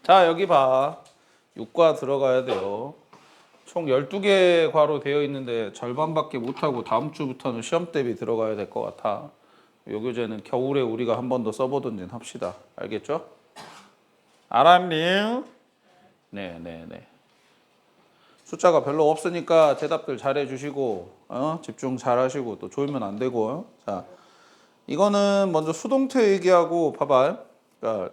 자, 여기 봐. 6과 들어가야 돼요. 총 12개 과로 되어 있는데 절반밖에 못하고 다음 주부터는 시험 대비 들어가야 될 것 같아. 요 교재는 겨울에 우리가 한 번 더 써보든지 합시다. 알겠죠? 알았니? 네네네. 숫자가 별로 없으니까 대답들 잘해 주시고 집중 잘 하시고 또 졸면 안 되고. 자, 이거는 먼저 수동태 얘기하고 봐봐. 그러니까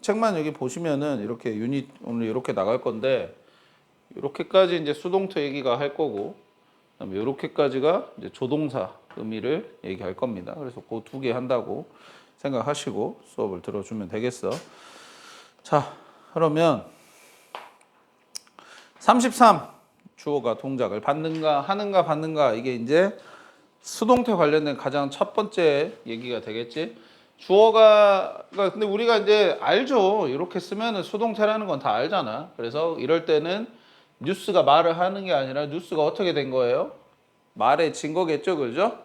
책만 여기 보시면은 이렇게 유닛 오늘 이렇게 나갈 건데 이렇게까지 이제 수동태 얘기가 할 거고 그다음에 이렇게까지가 이제 조동사 의미를 얘기할 겁니다. 그래서 그 두 개 한다고 생각하시고 수업을 들어주면 되겠어. 자, 그러면 33 주어가 동작을 받는가 하는가 받는가 이게 이제 수동태 관련된 가장 첫 번째 얘기가 되겠지. 주어가 그러니까 근데 우리가 이제 알죠. 이렇게 쓰면은 수동태라는 건 다 알잖아. 그래서 이럴 때는 뉴스가 말을 하는 게 아니라 뉴스가 어떻게 된 거예요? 말의 증거겠죠, 그죠?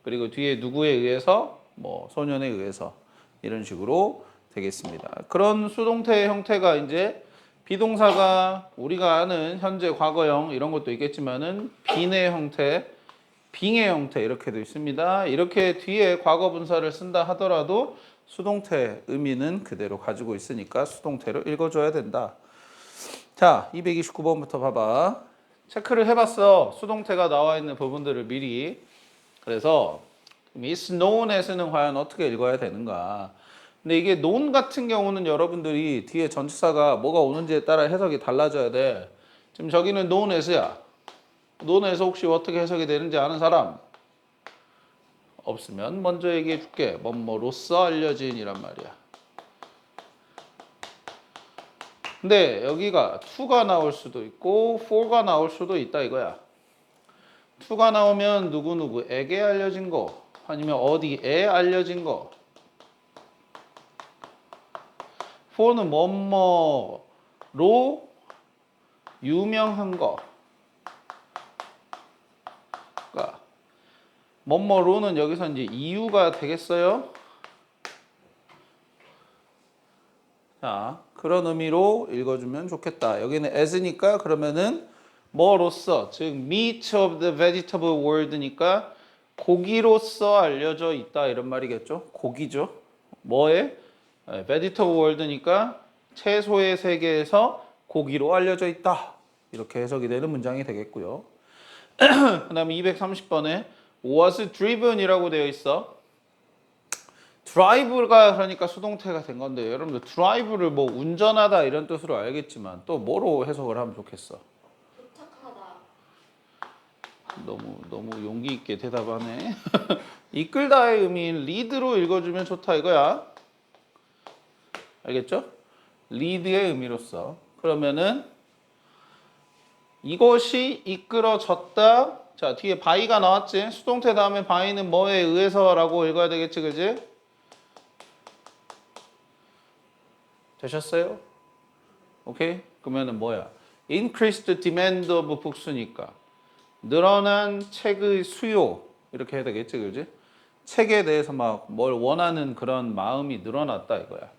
그리고 뒤에 누구에 의해서 뭐 소년에 의해서 이런 식으로 되겠습니다. 그런 수동태 형태가 이제 비동사가 우리가 아는 현재 과거형 이런 것도 있겠지만은 비의 형태 빙의 형태 이렇게도 있습니다. 이렇게 뒤에 과거 분사를 쓴다 하더라도 수동태 의미는 그대로 가지고 있으니까 수동태로 읽어줘야 된다. 자, 229번부터 봐봐. 체크를 해봤어. 수동태가 나와 있는 부분들을 미리. 그래서 is known as는 과연 어떻게 읽어야 되는가. 근데 이게 known 같은 경우는 여러분들이 뒤에 전치사가 뭐가 오는지에 따라 해석이 달라져야 돼. 지금 저기는 known as야. 논에서 혹시 어떻게 해석이 되는지 아는 사람? 없으면 먼저 얘기해 줄게. 뭐로써 알려진 이란 말이야. 근데 여기가 to가 나올 수도 있고 for가 나올 수도 있다 이거야. to가 나오면 누구누구에게 알려진 거 아니면 어디에 알려진 거. for는 뭐뭐로 유명한 거. 그러니까 뭐뭐로는 여기서 이제 이유가 되겠어요? 자, 그런 의미로 읽어주면 좋겠다. 여기는 as니까 그러면은 뭐로써, 즉 meat of the vegetable world니까 고기로서 알려져 있다 이런 말이겠죠. 고기죠. 뭐에? vegetable world니까 채소의 세계에서 고기로 알려져 있다. 이렇게 해석이 되는 문장이 되겠고요. 그 다음에 230번에 was driven이라고 되어 있어. 드라이브가 그러니까 수동태가 된 건데 여러분들 드라이브를 뭐 운전하다 이런 뜻으로 알겠지만 또 뭐로 해석을 하면 좋겠어? 도착하다. 너무 용기 있게 대답하네. 이끌다의 의미인 리드로 읽어주면 좋다 이거야. 알겠죠? 리드의 의미로서. 그러면은 이것이 이끌어졌다. 자, 뒤에 바이가 나왔지? 수동태 다음에 바이는 뭐에 의해서라고 읽어야 되겠지, 그지? 되셨어요? 오케이? 그러면은 뭐야? Increased demand of books니까 늘어난 책의 수요 이렇게 해야 되겠지, 그지? 책에 대해서 막 뭘 원하는 그런 마음이 늘어났다 이거야.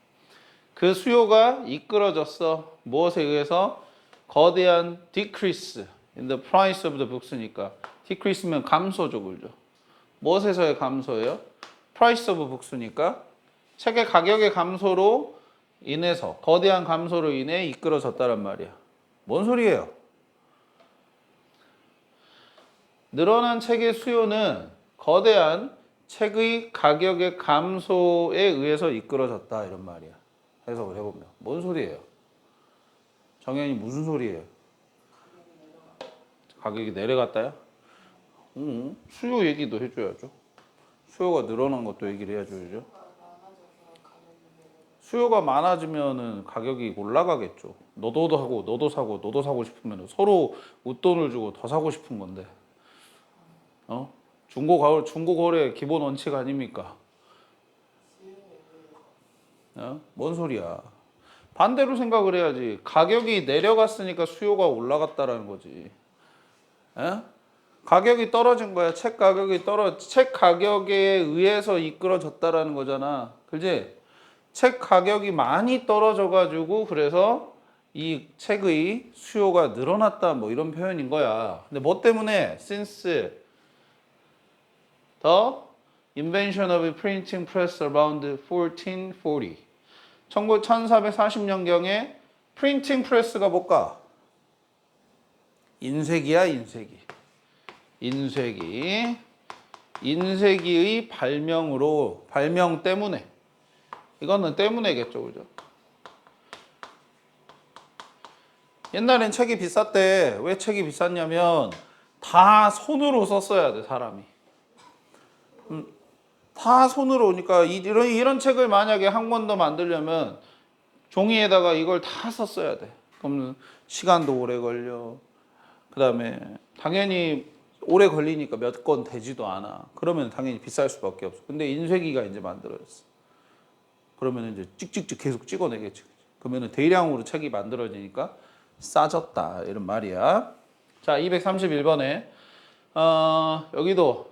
그 수요가 이끌어졌어. 무엇에 의해서? 거대한 decrease in the price of the books니까 decrease면 감소죠, 그죠? 무엇에서의 감소예요? price of books니까 책의 가격의 감소로 인해서 거대한 감소로 인해 이끌어졌다란 말이야. 뭔 소리예요? 늘어난 책의 수요는 거대한 책의 가격의 감소에 의해서 이끌어졌다 이런 말이야. 해석을 해보면 뭔 소리예요? 정현이 무슨 소리예요? 가격이 내려갔다요? 수요 얘기도 해줘야죠. 수요가 늘어난 것도 얘기를 해줘야죠. 수요가 많아지면은 가격이 올라가겠죠. 너도 하고 너도 사고 싶으면 서로 웃돈을 주고 더 사고 싶은 건데. 중고거래 기본 원칙 아닙니까? 뭔 소리야? 반대로 생각을 해야지. 가격이 내려갔으니까 수요가 올라갔다라는 거지. 가격이 떨어진 거야. 책 가격에 의해서 이끌어졌다라는 거잖아. 그지? 책 가격이 많이 떨어져가지고 그래서 이 책의 수요가 늘어났다 뭐 이런 표현인 거야. 근데 뭐 때문에? Since the invention of printing press around 1440. 1440년경에 프린팅 프레스가 뭘까? 인쇄기야, 인쇄기. 인쇄기의 발명 때문에. 이거는 때문에겠죠, 그죠? 옛날엔 책이 비쌌대. 왜 책이 비쌌냐면 다 손으로 썼어야 돼, 사람이. 다 손으로 오니까 이런 책을 만약에 한 권 더 만들려면 종이에다가 이걸 다 썼어야 돼. 그럼 시간도 오래 걸려. 그다음에 당연히 오래 걸리니까 몇 권 되지도 않아. 그러면 당연히 비쌀 수밖에 없어. 근데 인쇄기가 이제 만들어졌어. 그러면 이제 찍찍찍 계속 찍어내겠지. 그러면 대량으로 책이 만들어지니까 싸졌다 이런 말이야. 자, 231번에 여기도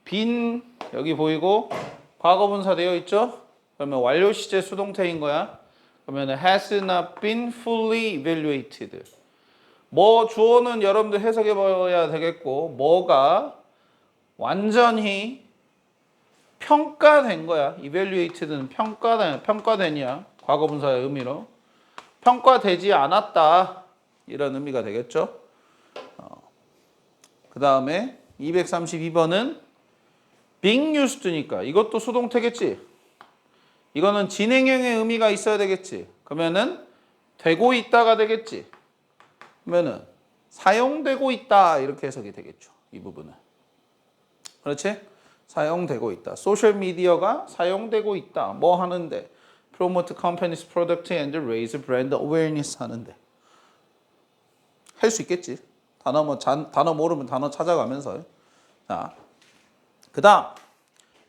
빈 여기 보이고 과거분사 되어 있죠? 그러면 완료 시제 수동태인 거야. 그러면 has not been fully evaluated. 뭐 주어는 여러분들 해석해 봐야 되겠고 뭐가 완전히 평가된 거야. evaluated는 평가되냐 과거분사의 의미로 평가되지 않았다 이런 의미가 되겠죠. 그 다음에 232번은 being used니까 이것도 수동태겠지. 이거는 진행형의 의미가 있어야 되겠지. 그러면은 되고 있다가 되겠지. 그러면은 사용되고 있다 이렇게 해석이 되겠죠. 이 부분은. 그렇지? 사용되고 있다. 소셜 미디어가 사용되고 있다. 뭐 하는데? promote company's product and raise brand awareness 하는데. 할 수 있겠지. 단어 모르면 단어 찾아가면서. 자, 그 다음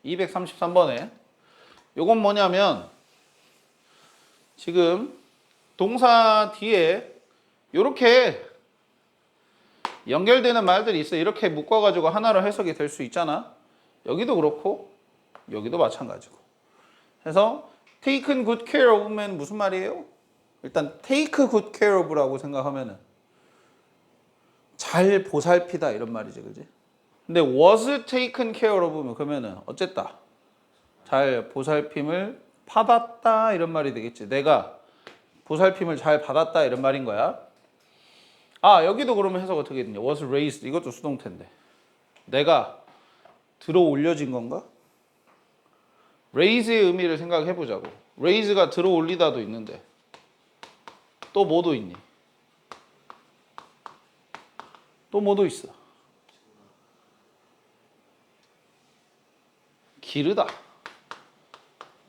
233번에 요건 뭐냐면 지금 동사 뒤에 요렇게 연결되는 말들이 있어. 이렇게 묶어가지고 하나로 해석이 될 수 있잖아. 여기도 그렇고 여기도 마찬가지고. 그래서 taken good care of면 무슨 말이에요? 일단 take good care of라고 생각하면은 잘 보살피다 이런 말이지, 그지? 근데 was taken care of면 그러면은 어쨌다. 잘 보살핌을 받았다 이런 말이 되겠지. 내가 보살핌을 잘 받았다 이런 말인 거야. 아, 여기도 그러면 해석 어떻게 되냐? was raised 이것도 수동태인데 내가 들어 올려진 건가? raise의 의미를 생각해 보자고. raise가 들어 올리다도 있는데 또 뭐도 있니? 또 뭐도 있어? 기르다,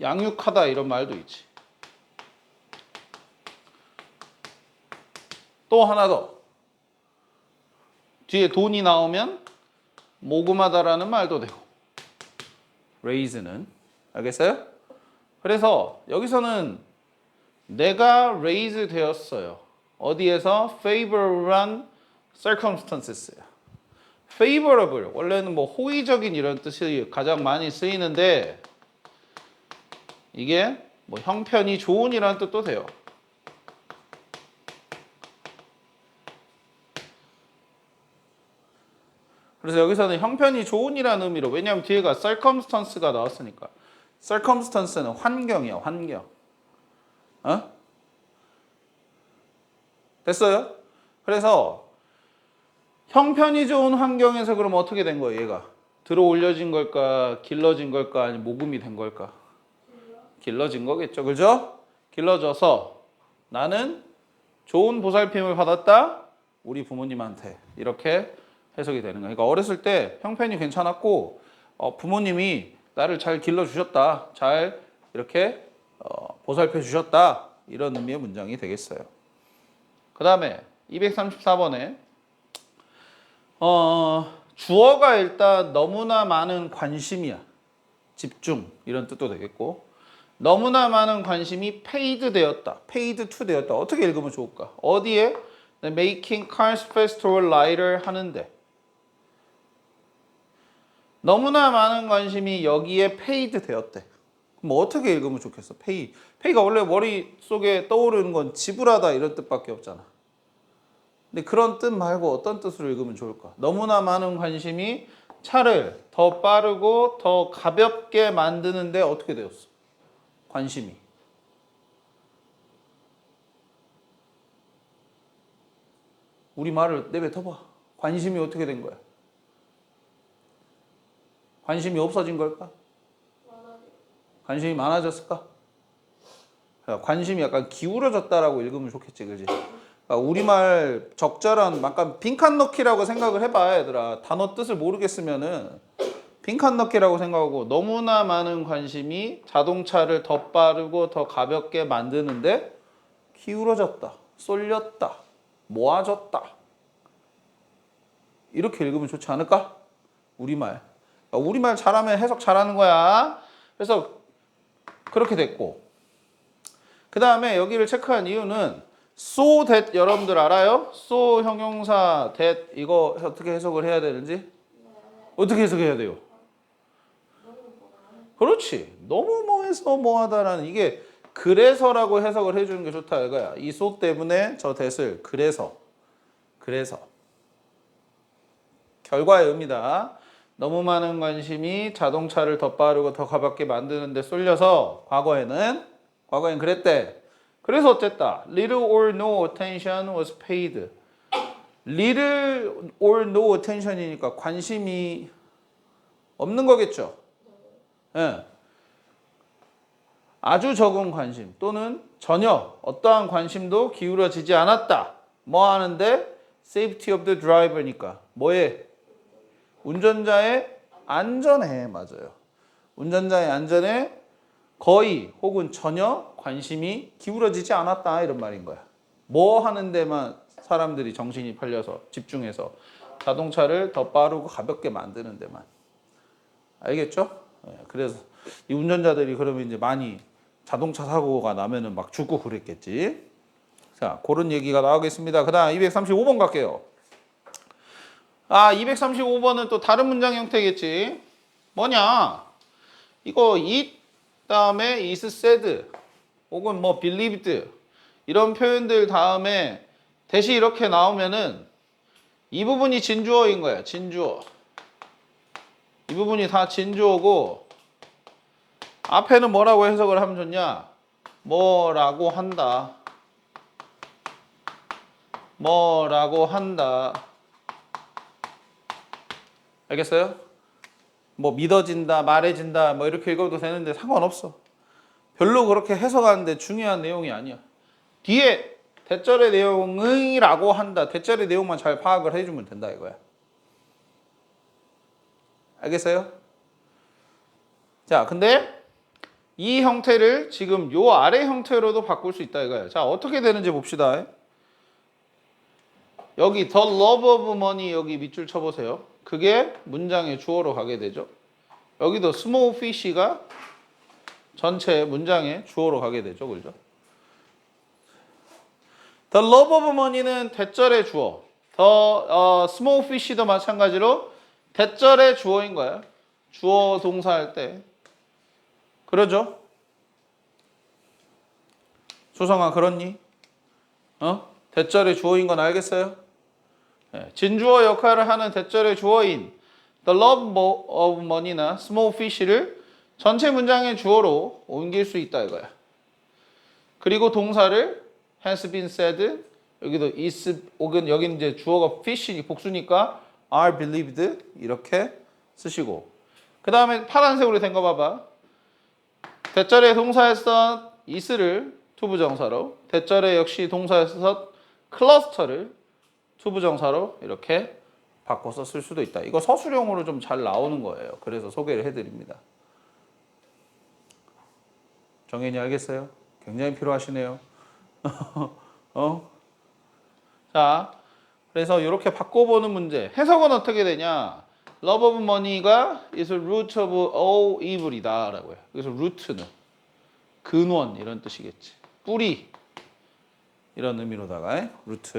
양육하다 이런 말도 있지. 또 하나 더. 뒤에 돈이 나오면 모금하다라는 말도 되고. raise는 알겠어요? 그래서 여기서는 내가 raise 되었어요. 어디에서? favorable circumstances야. favorable 원래는 뭐 호의적인 이런 뜻이 가장 많이 쓰이는데 이게 뭐 형편이 좋은이라는 뜻도 돼요. 그래서 여기서는 형편이 좋은이라는 의미로, 왜냐하면 뒤에가 circumstance가 나왔으니까. circumstance는 환경이야, 환경. 어? 됐어요? 그래서 형편이 좋은 환경에서 그럼 어떻게 된 거예요, 얘가? 들어 올려진 걸까, 길러진 걸까, 아니면 모금이 된 걸까? 길러진 거겠죠, 그죠? 길러져서 나는 좋은 보살핌을 받았다, 우리 부모님한테. 이렇게 해석이 되는 거예요. 그러니까 어렸을 때 형편이 괜찮았고 부모님이 나를 잘 길러주셨다, 잘 이렇게 보살펴 주셨다, 이런 의미의 문장이 되겠어요. 그 다음에 234번에 주어가 일단 너무나 많은 관심이야, 집중 이런 뜻도 되겠고, 너무나 많은 관심이 paid 되었다, paid to 되었다. 어떻게 읽으면 좋을까? 어디에? making cars faster or lighter 하는데 너무나 많은 관심이 여기에 paid 되었대. 뭐 어떻게 읽으면 좋겠어? 페이. 페이가 원래 머릿속에 떠오르는 건 지불하다 이런 뜻밖에 없잖아. 근데 그런 뜻 말고 어떤 뜻으로 읽으면 좋을까? 너무나 많은 관심이 차를 더 빠르고 더 가볍게 만드는데 어떻게 되었어? 관심이. 우리 말을 내뱉어봐. 관심이 어떻게 된 거야? 관심이 없어진 걸까? 관심이 많아졌을까? 관심이 약간 기울어졌다라고 읽으면 좋겠지, 그지? 그러니까 우리말 적절한 약간 빈칸 넣기라고 생각을 해봐, 얘들아. 단어 뜻을 모르겠으면은 빈칸 넣기라고 생각하고 너무나 많은 관심이 자동차를 더 빠르고 더 가볍게 만드는데 기울어졌다, 쏠렸다, 모아졌다. 이렇게 읽으면 좋지 않을까? 우리말. 그러니까 우리말 잘하면 해석 잘하는 거야. 그래서 그렇게 됐고. 그 다음에 여기를 체크한 이유는 so that 여러분들 알아요? so 형용사 that 이거 어떻게 해석을 해야 되는지? 어떻게 해석해야 돼요? 그렇지. 너무 뭐해서 뭐하다라는 이게 그래서라고 해석을 해주는 게 좋다 이거야. 이 so 때문에 저 that을 그래서 결과의 의미다. 너무 많은 관심이 자동차를 더 빠르고 더 가볍게 만드는 데 쏠려서 과거엔 그랬대. 그래서 어쨌다. Little or no attention was paid. Little or no attention이니까 관심이 없는 거겠죠. 예. 아주 적은 관심 또는 전혀 어떠한 관심도 기울어지지 않았다. 뭐 하는데? Safety of the driver니까. 뭐에? 운전자의 안전에 맞아요. 운전자의 안전에 거의 혹은 전혀 관심이 기울어지지 않았다 이런 말인 거야. 뭐 하는 데만 사람들이 정신이 팔려서 집중해서 자동차를 더 빠르고 가볍게 만드는 데만. 알겠죠? 그래서 이 운전자들이 그러면 이제 많이 자동차 사고가 나면은 막 죽고 그랬겠지. 자, 그런 얘기가 나오겠습니다. 그다음 235번 갈게요. 235번은 또 다른 문장 형태겠지. 뭐냐? 이거 it 다음에 is said 혹은 뭐 believed 이런 표현들 다음에 대시 이렇게 나오면은 이 부분이 진주어인 거야. 진주어. 이 부분이 다 진주어고 앞에는 뭐라고 해석을 하면 좋냐? 뭐라고 한다. 뭐라고 한다. 알겠어요? 뭐 믿어진다, 말해진다 뭐 이렇게 읽어도 되는데 상관없어. 별로 그렇게 해석하는데 중요한 내용이 아니야. 뒤에 대절의 내용이라고 한다. 대절의 내용만 잘 파악을 해주면 된다 이거야. 알겠어요? 자, 근데 이 형태를 지금 요 아래 형태로도 바꿀 수 있다 이거야. 자, 어떻게 되는지 봅시다. 여기 the love of money 여기 밑줄 쳐보세요. 그게 문장의 주어로 가게 되죠. 여기도 small fish가 전체 문장의 주어로 가게 되죠. 그죠? The love of money는 대절의 주어. The small fish도 마찬가지로 대절의 주어인 거야. 주어 동사할 때. 그러죠? 수성아 그렇니? 대절의 주어인 건 알겠어요? 진주어 역할을 하는 대절의 주어인 the love of money나 small fish를 전체 문장의 주어로 옮길 수 있다 이거야. 그리고 동사를 has been said 여기도 is 혹은 여기는 이제 주어가 fish 복수니까 are believed 이렇게 쓰시고 그 다음에 파란색으로 된 거 봐봐. 대절의 동사에서 is를 투부정사로 대절의 역시 동사에서 클러스터를 투부정사로 이렇게 바꿔서 쓸 수도 있다. 이거 서술형으로 좀 잘 나오는 거예요. 그래서 소개를 해드립니다. 정연이 알겠어요? 굉장히 필요하시네요. 자, 그래서 이렇게 바꿔보는 문제. 해석은 어떻게 되냐? Love of money가 is a root of all evil이다 라고요. 그래서 root는 근원 이런 뜻이겠지. 뿌리 이런 의미로다가 root.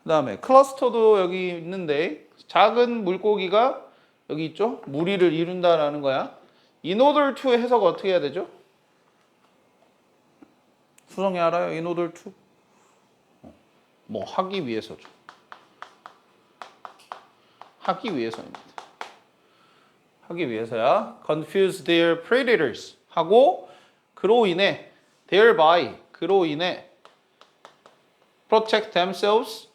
그 다음에 클러스터도 여기 있는데 작은 물고기가 여기 있죠? 무리를 이룬다라는 거야. in order to 해석 어떻게 해야 되죠? 수성이 알아요? in order to? 뭐 하기 위해서죠. 하기 위해서입니다. 하기 위해서야. confuse their predators 하고 그로 인해 thereby 그로 인해 protect themselves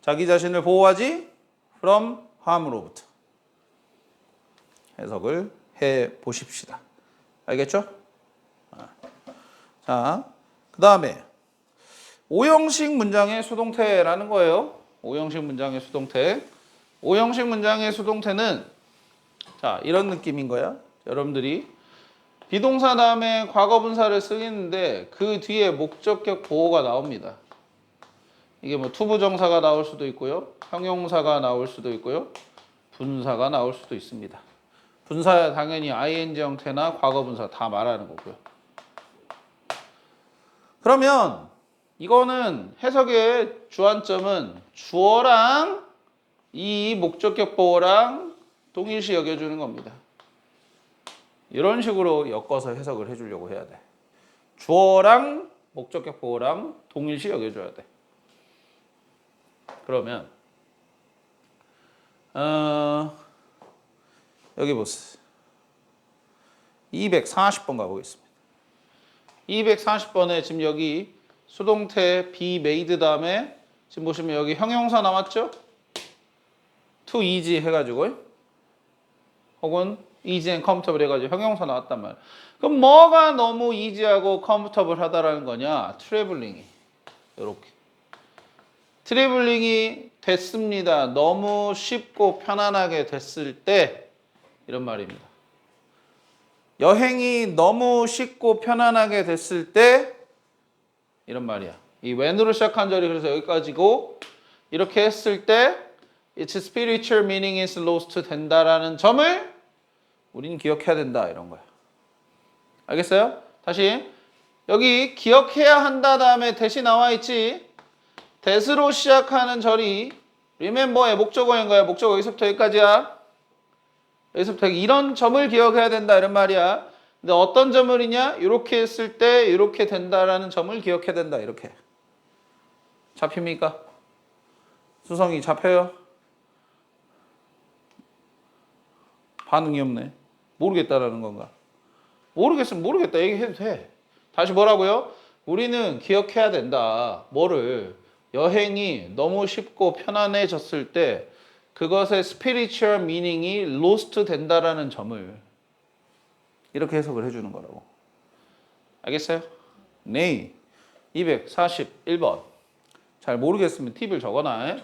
자기 자신을 보호하지 from harm으로부터 해석을 해 보십시다. 알겠죠? 자, 그 다음에 오형식 문장의 수동태라는 거예요. 오형식 문장의 수동태. 오형식 문장의 수동태는 자 이런 느낌인 거야. 여러분들이 비동사 다음에 과거분사를 쓰겠는데 그 뒤에 목적격 보호가 나옵니다. 이게 뭐 투부정사가 나올 수도 있고요. 형용사가 나올 수도 있고요. 분사가 나올 수도 있습니다. 분사야 당연히 ing 형태나 과거분사 다 말하는 거고요. 그러면 이거는 해석의 주안점은 주어랑 이 목적격 보호랑 동일시 여겨주는 겁니다. 이런 식으로 엮어서 해석을 해주려고 해야 돼. 주어랑 목적격 보호랑 동일시 여겨줘야 돼. 그러면 여기 보세요. 240번 가보겠습니다. 240번에 지금 여기 수동태 be made 다음에 지금 보시면 여기 형용사 나왔죠? to easy 해가지고 혹은 easy and comfortable 해가지고 형용사 나왔단 말이야. 그럼 뭐가 너무 easy하고 comfortable 하다라는 거냐? traveling이 이렇게 트래블링이 됐습니다. 너무 쉽고 편안하게 됐을 때 이런 말입니다. 여행이 너무 쉽고 편안하게 됐을 때 이런 말이야. 이 when으로 시작한 절이 그래서 여기까지고 이렇게 했을 때 its spiritual meaning is lost 된다라는 점을 우리는 기억해야 된다 이런 거야. 알겠어요? 다시 여기 기억해야 한다 다음에 대시 나와 있지. that으로 시작하는 절이 remember의 목적어인 거야. 목적어 여기서부터 여기까지야. 여기서부터 이런 점을 기억해야 된다 이런 말이야. 근데 어떤 점을이냐? 이렇게 했을 때 이렇게 된다라는 점을 기억해야 된다 이렇게. 잡힙니까? 수성이 잡혀요? 반응이 없네. 모르겠다라는 건가? 모르겠으면 모르겠다 얘기해도 돼. 다시 뭐라고요? 우리는 기억해야 된다. 뭐를? 여행이 너무 쉽고 편안해졌을 때 그것의 spiritual meaning이 lost 된다라는 점을 이렇게 해석을 해주는 거라고. 알겠어요? 네. 241번. 잘 모르겠으면 팁을 적어놔.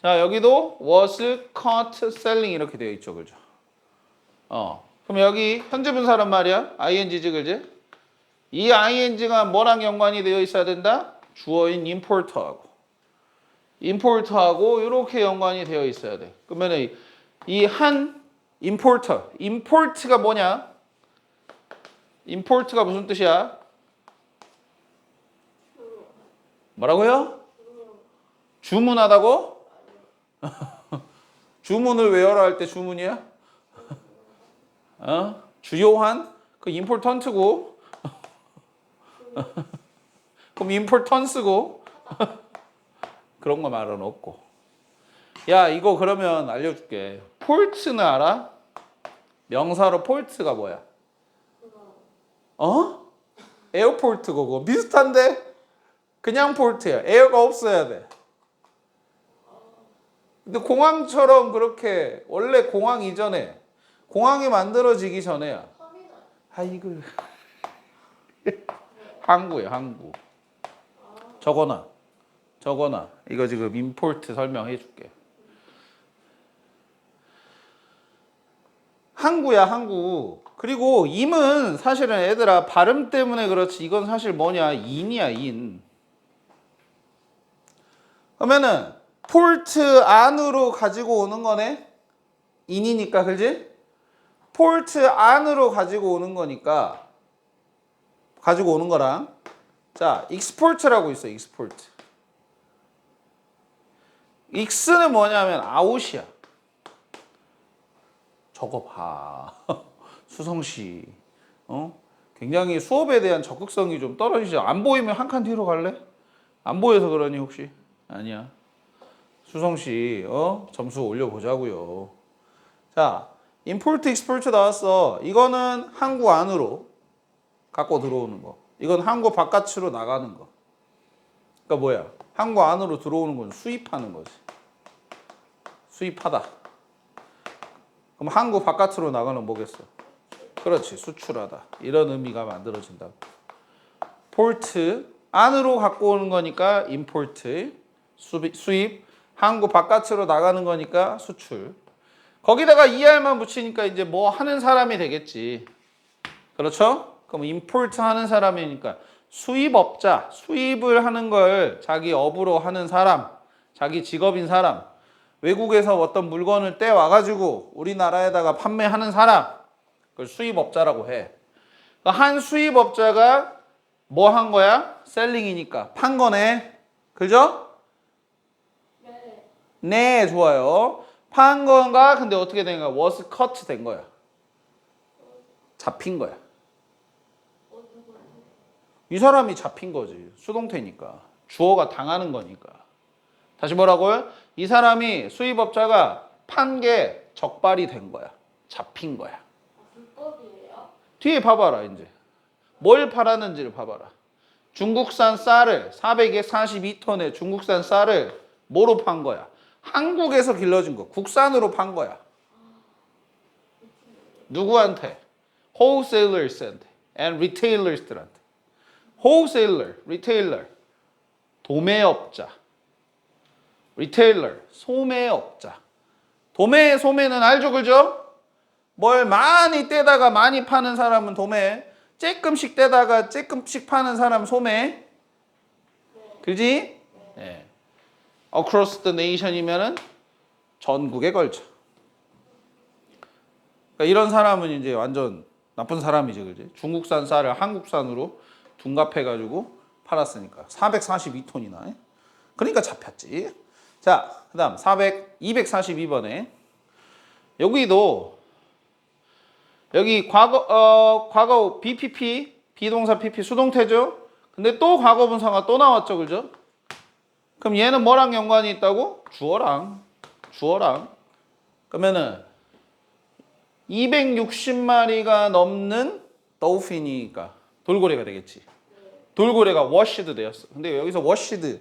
자, 여기도 was caught selling 이렇게 되어 있죠. 그죠? 그럼 여기 현재 분사란 말이야. ing지 그지? 이 ing가 뭐랑 연관이 되어 있어야 된다? 주어인 import하고 이렇게 연관이 되어 있어야 돼. 그러면 이 한 import가 뭐냐? import가 무슨 뜻이야? 뭐라고요? 주문하다고? 주문을 외워라 할 때 주문이야? 주요한? 그 important고 그럼 importance고 그런 거 말은 없고. 야 이거 그러면 알려줄게. 폴트는 알아? 명사로 폴트가 뭐야? 에어포트고 그거 비슷한데? 그냥 폴트야. 에어가 없어야 돼. 근데 공항처럼 그렇게 원래 공항 이전에 공항이 만들어지기 전에야. 이거 항구야 항구. 적어놔. 이거 지금 임포트 설명해 줄게. 항구야 항구. 그리고 임은 사실은 얘들아 발음 때문에 그렇지 이건 사실 뭐냐 인이야 인. 그러면은 폴트 안으로 가지고 오는 거네. 인이니까 그지? 폴트 안으로 가지고 오는 거니까 가지고 오는 거랑 자 익스포트라고 있어. 익스포트. 익스는 뭐냐면 아웃이야. 저거 봐. 수성씨. 굉장히 수업에 대한 적극성이 좀 떨어지죠. 안 보이면 한 칸 뒤로 갈래? 안 보여서 그러니 혹시? 아니야. 수성씨, 점수 올려보자고요. 자, import, export 나왔어. 이거는 한국 안으로 갖고 들어오는 거. 이건 한국 바깥으로 나가는 거. 그러니까 뭐야? 한국 안으로 들어오는 건 수입하는 거지. 수입하다. 그럼 한국 바깥으로 나가는 뭐겠어? 그렇지, 수출하다. 이런 의미가 만들어진다. port, 안으로 갖고 오는 거니까 import, 수입. 한국 바깥으로 나가는 거니까 수출. 거기다가 ER만 붙이니까 이제 뭐 하는 사람이 되겠지. 그렇죠? 그럼 import 하는 사람이니까 수입업자, 수입을 하는 걸 자기 업으로 하는 사람, 자기 직업인 사람, 외국에서 어떤 물건을 떼와가지고 우리나라에다가 판매하는 사람, 그걸 수입업자라고 해. 한 수입업자가 뭐 한 거야? 셀링이니까 판 거네. 그죠? 네, 좋아요. 판 건가? 근데 어떻게 된 거야? was cut 된 거야. 잡힌 거야. 이 사람이 잡힌 거지. 수동태니까. 주어가 당하는 거니까. 다시 뭐라고요? 이 사람이 수입업자가 판 게 적발이 된 거야. 잡힌 거야. 불법이에요? 뒤에 봐봐라 이제. 뭘 팔았는지를 봐봐라. 중국산 쌀을 442톤의 중국산 쌀을 뭐로 판 거야? 한국에서 길러진 거. 국산으로 판 거야. 누구한테? wholesalers한테 and retailers들한테. wholesaler, retailer, 도매업자. retailer, 소매업자. 도매, 소매는 알죠, 그죠? 뭘 많이 떼다가 많이 파는 사람은 도매. 조금씩 떼다가 조금씩 파는 사람 소매. 그지? 네. across the nation이면은 전국에 걸쳐. 그러니까 이런 사람은 이제 완전 나쁜 사람이지, 그지? 중국산 쌀을 한국산으로 둔갑해가지고 팔았으니까 442톤이나. 그러니까 잡혔지. 자, 그다음 242번에 여기도 여기 과거 BPP 비동사 PP 수동태죠. 근데 또 과거 분사가 또 나왔죠, 그죠? 그럼 얘는 뭐랑 연관이 있다고? 주어랑. 그러면은 260마리가 넘는 dolphin이니까 돌고래가 되겠지. 돌고래가 washed 되었어. 근데 여기서 washed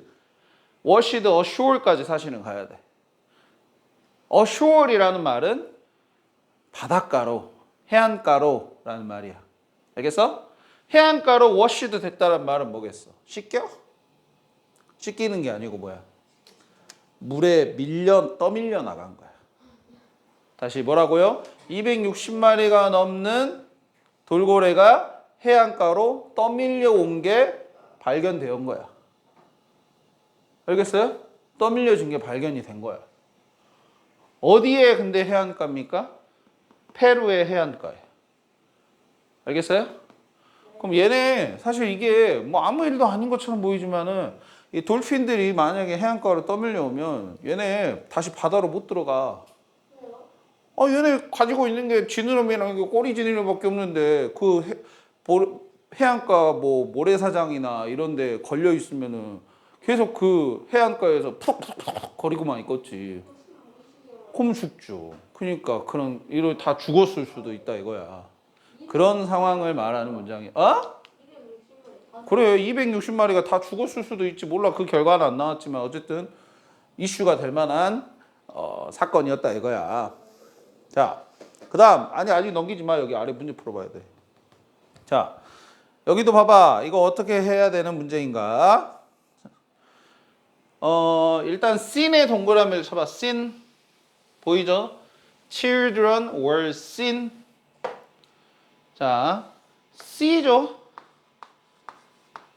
ashore까지 사실은 가야 돼. ashore이라는 말은 바닷가로, 해안가로라는 말이야. 알겠어? 해안가로 washed 됐다는 말은 뭐겠어? 씻겨? 씻기는 게 아니고 뭐야? 물에 떠밀려 나간 거야. 다시 뭐라고요? 260마리가 넘는 돌고래가 해안가로 떠밀려 온 게 발견된 거야. 알겠어요? 떠밀려진 게 발견이 된 거야. 어디에 근데 해안가입니까? 페루의 해안가에. 알겠어요? 그럼 얘네 사실 이게 뭐 아무 일도 아닌 것처럼 보이지만은 이 돌핀들이 만약에 해안가로 떠밀려 오면 얘네 다시 바다로 못 들어가. 얘네 가지고 있는 게 지느러미랑 꼬리 지느러미밖에 없는데 그 해안가 뭐 모래사장이나 이런 데 걸려 있으면은 계속 그 해안가에서 푹푹푹 거리고만 있겠지. 그럼 죽죠. 그러니까 이런 다 죽었을 수도 있다 이거야. 그런 상황을 말하는 문장이. 그래, 260마리가 다 죽었을 수도 있지. 몰라, 그 결과는 안 나왔지만 어쨌든 이슈가 될 만한 사건이었다 이거야. 자, 그 다음. 아직 넘기지 마. 여기 아래 문제 풀어봐야 돼. 자, 여기도 봐봐. 이거 어떻게 해야 되는 문제인가? 일단 seen의 동그라미를 쳐봐. seen 보이죠? Children were seen. 자, see죠.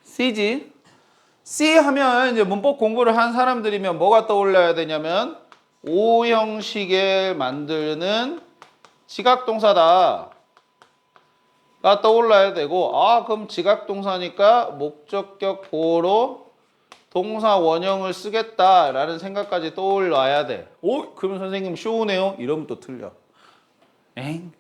see지. see 하면 이제 문법 공부를 한 사람들이면 뭐가 떠올려야 되냐면 O 형식을 만드는 지각동사다. 가 떠올라야 되고, 그럼 지각동사니까 목적격 보호로 동사 원형을 쓰겠다라는 생각까지 떠올라야 돼. 그러면 선생님 쇼우네요? 이러면 또 틀려. 엥?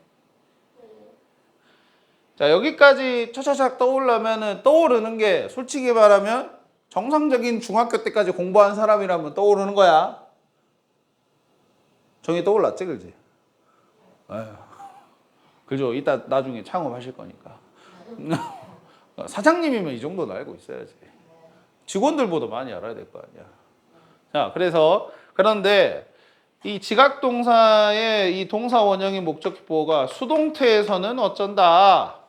자, 여기까지 차차착 떠오르면은 떠오르는 게 솔직히 말하면 정상적인 중학교 때까지 공부한 사람이라면 떠오르는 거야. 정이 떠올랐지, 그지? 에휴. 그죠? 이따 나중에 창업하실 거니까. 사장님이면 이 정도는 알고 있어야지. 직원들보다 많이 알아야 될 거 아니야. 자, 그래서 그런데 이 지각동사의 이 동사 원형인 목적보가 수동태에서는 어쩐다.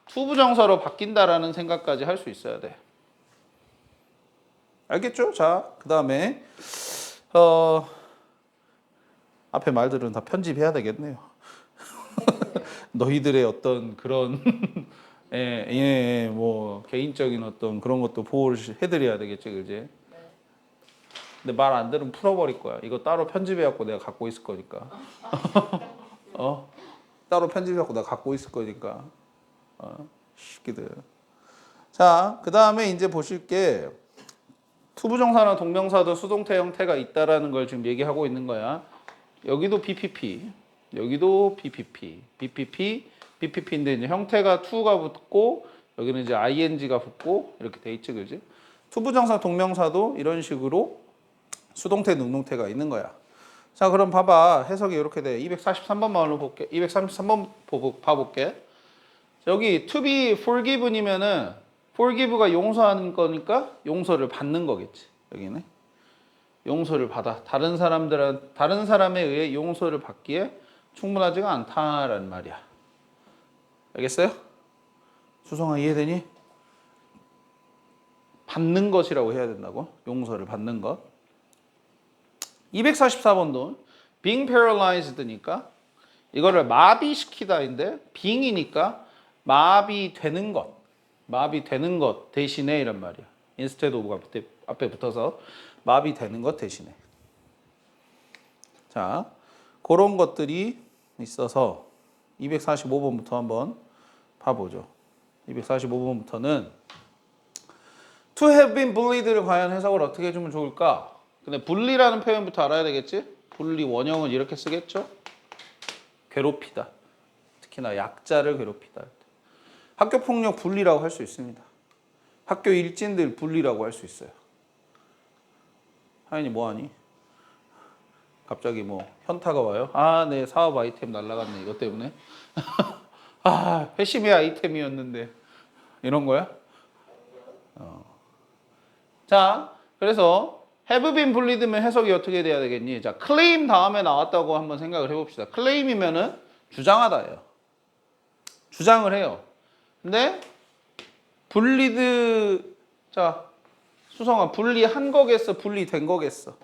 투부정사로 바뀐다라는 생각까지 할 수 있어야 돼. 알겠죠? 자, 그 다음에 앞에 말들은 다 편집해야 되겠네요. 너희들의 어떤 그런 뭐 개인적인 어떤 그런 것도 보호를 해드려야 되겠지, 그지? 근데 말 안 들으면 풀어버릴 거야. 이거 따로 편집해갖고 내가 갖고 있을 거니까. 따로 편집해갖고 내가 갖고 있을 거니까. 쉽기들. 자, 그 다음에 이제 보실 게 투부정사나 동명사도 수동태 형태가 있다라는 걸 지금 얘기하고 있는 거야. 여기도 BPP, 여기도 BPP, BPP, BPP인데 이제 형태가 to가 붙고 여기는 이제 ing가 붙고 이렇게 돼 있지, 그지? 투부정사, 동명사도 이런 식으로 수동태, 능동태가 있는 거야. 자, 그럼 봐봐. 해석이 이렇게 돼. 243번만으로 볼게. 233번 봐볼게. 여기 to be forgiven이면은 forgive가 용서하는 거니까 용서를 받는 거겠지. 여기는 용서를 받아. 다른 사람에 의해 용서를 받기에 충분하지가 않다라는 말이야. 알겠어요? 수성아 이해되니? 받는 것이라고 해야 된다고. 용서를 받는 것. 244번도 being paralyzed니까 이거를 마비시키다인데 being이니까 마비되는 것 대신에 이란 말이야. instead of가 앞에 붙어서 마비되는 것 대신에. 자, 그런 것들이 있어서 245번부터 한번 봐보죠. 245번부터는 to have been bullied를 과연 해석을 어떻게 해주면 좋을까? 근데 bully라는 표현부터 알아야 되겠지? bully 원형은 이렇게 쓰겠죠? 괴롭히다. 특히나 약자를 괴롭히다. 학교폭력 bully라고 할 수 있습니다. 학교 일진들 bully라고 할 수 있어요. 하연이 뭐하니? 갑자기 뭐 현타가 와요? 아, 네, 사업 아이템 날라갔네. 이것 때문에. 아, 회심의 아이템이었는데. 이런 거야? 자, 그래서 have been bullied면 해석이 어떻게 돼야 되겠니? 자, claim 다음에 나왔다고 한번 생각을 해봅시다. claim이면은 주장하다예요. 주장을 해요. 근데 bullied, 자, 수성아, 분리한 거겠어? 분리된 거겠어?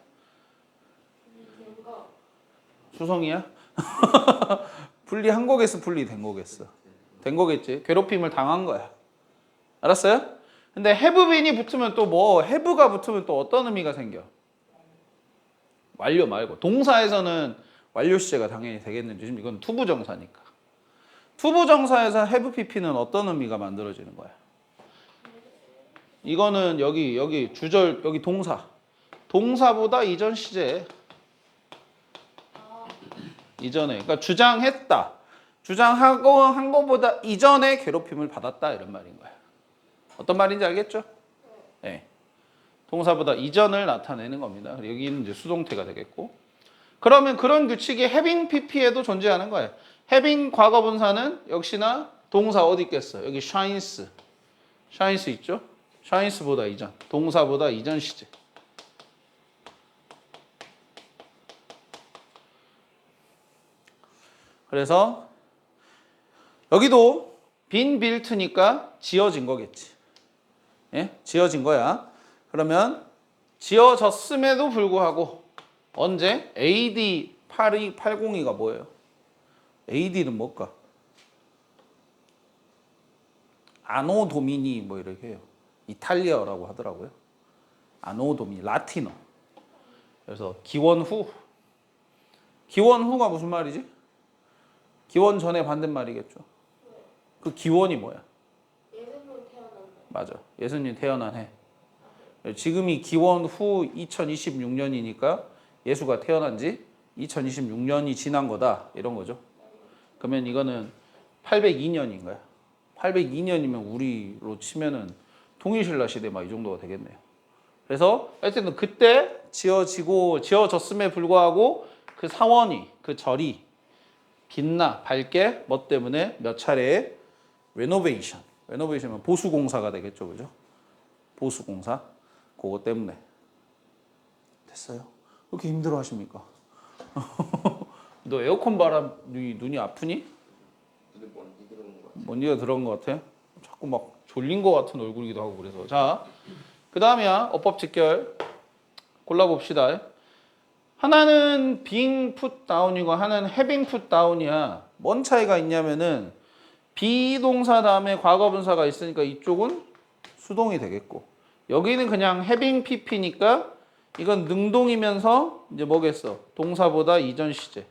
수성이야? 분리한 거겠어? 분리된 거겠어? 된 거겠지? 괴롭힘을 당한 거야. 알았어요? 근데 have been이 붙으면 또 뭐, have가 붙으면 또 어떤 의미가 생겨? 완료 말고. 동사에서는 완료 시제가 당연히 되겠는데, 지금 이건 투부정사니까. 투부정사에서 have pp는 어떤 의미가 만들어지는 거야? 이거는 여기 주절, 여기 동사. 동사보다 이전 시제. 이전에. 그러니까 주장했다. 주장하고 한 것보다 이전에 괴롭힘을 받았다. 이런 말인 거야. 어떤 말인지 알겠죠? 네. 동사보다 이전을 나타내는 겁니다. 여기는 이제 수동태가 되겠고. 그러면 그런 규칙이 having pp에도 존재하는 거예요. having 과거분사는 역시나 동사 어디 있겠어? 여기 shines. shines 있죠? shines보다 이전. 동사보다 이전 시제. 그래서 여기도 been built니까 지어진 거겠지. 예? 지어진 거야. 그러면 지어졌음에도 불구하고 언제? AD 820가 뭐예요? AD는 뭘까? 아노 도미니 뭐 이렇게 해요. 이탈리아어라고 하더라고요. 아노 도미니 라틴어. 그래서 기원 후. 기원 후가 무슨 말이지? 기원 전에 반대말이겠죠. 그 기원이 뭐야? 예수님 태어난 맞아. 예수님 태어난 해. 지금이 기원 후 2026년이니까 예수가 태어난 지 2026년이 지난 거다. 이런 거죠. 그러면 이거는 802년인 거야. 802년이면 우리로 치면은 통일신라 시대 막 이 정도가 되겠네요. 그래서 하여튼 그때 지어졌음에 불구하고 그 사원이 그 절이 빛나 밝게 뭐 때문에 몇 차례의 레노베이션이면 보수공사가 되겠죠, 그죠? 보수공사 그거 때문에 됐어요. 왜 이렇게 힘들어하십니까? 너 에어컨 바람이 눈이 아프니? 먼지가 들어간 것 같아? 자꾸 막 졸린 것 같은 얼굴이기도 하고 그래서 자, 그 다음이야 어법 직결 골라봅시다. 하나는 being put down이고 하나는 having put down이야. 뭔 차이가 있냐면은 비동사 다음에 과거분사가 있으니까 이쪽은 수동이 되겠고 여기는 그냥 having pp니까 이건 능동이면서 이제 뭐겠어? 동사보다 이전 시제.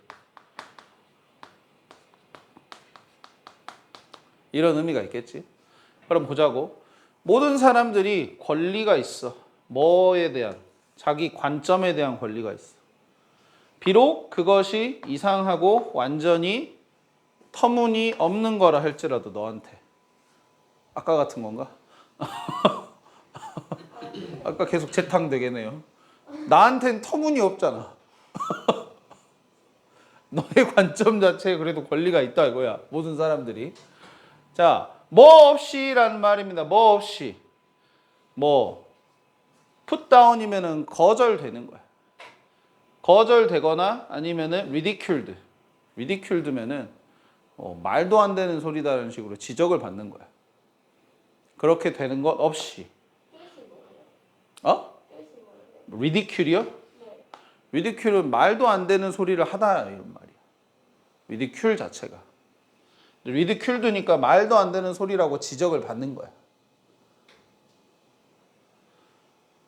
이런 의미가 있겠지. 그럼 보자고. 모든 사람들이 권리가 있어. 뭐에 대한? 자기 관점에 대한 권리가 있어. 비록 그것이 이상하고 완전히 터무니없는 거라 할지라도 너한테. 아까 같은 건가? 아까 계속 재탕되겠네요. 나한텐 터무니없잖아. 너의 관점 자체에 그래도 권리가 있다 이거야. 모든 사람들이. 자, 뭐 없이라는 말입니다. 뭐 없이. put down이면은 거절되는 거야. 거절되거나 아니면은 ridiculed면은 말도 안 되는 소리다라는 식으로 지적을 받는 거야. 그렇게 되는 것 없이. ridicule이요? 네. ridicule은 말도 안 되는 소리를 하다 이런 말이야. ridicule 자체가. ridiculed니까 말도 안 되는 소리라고 지적을 받는 거야.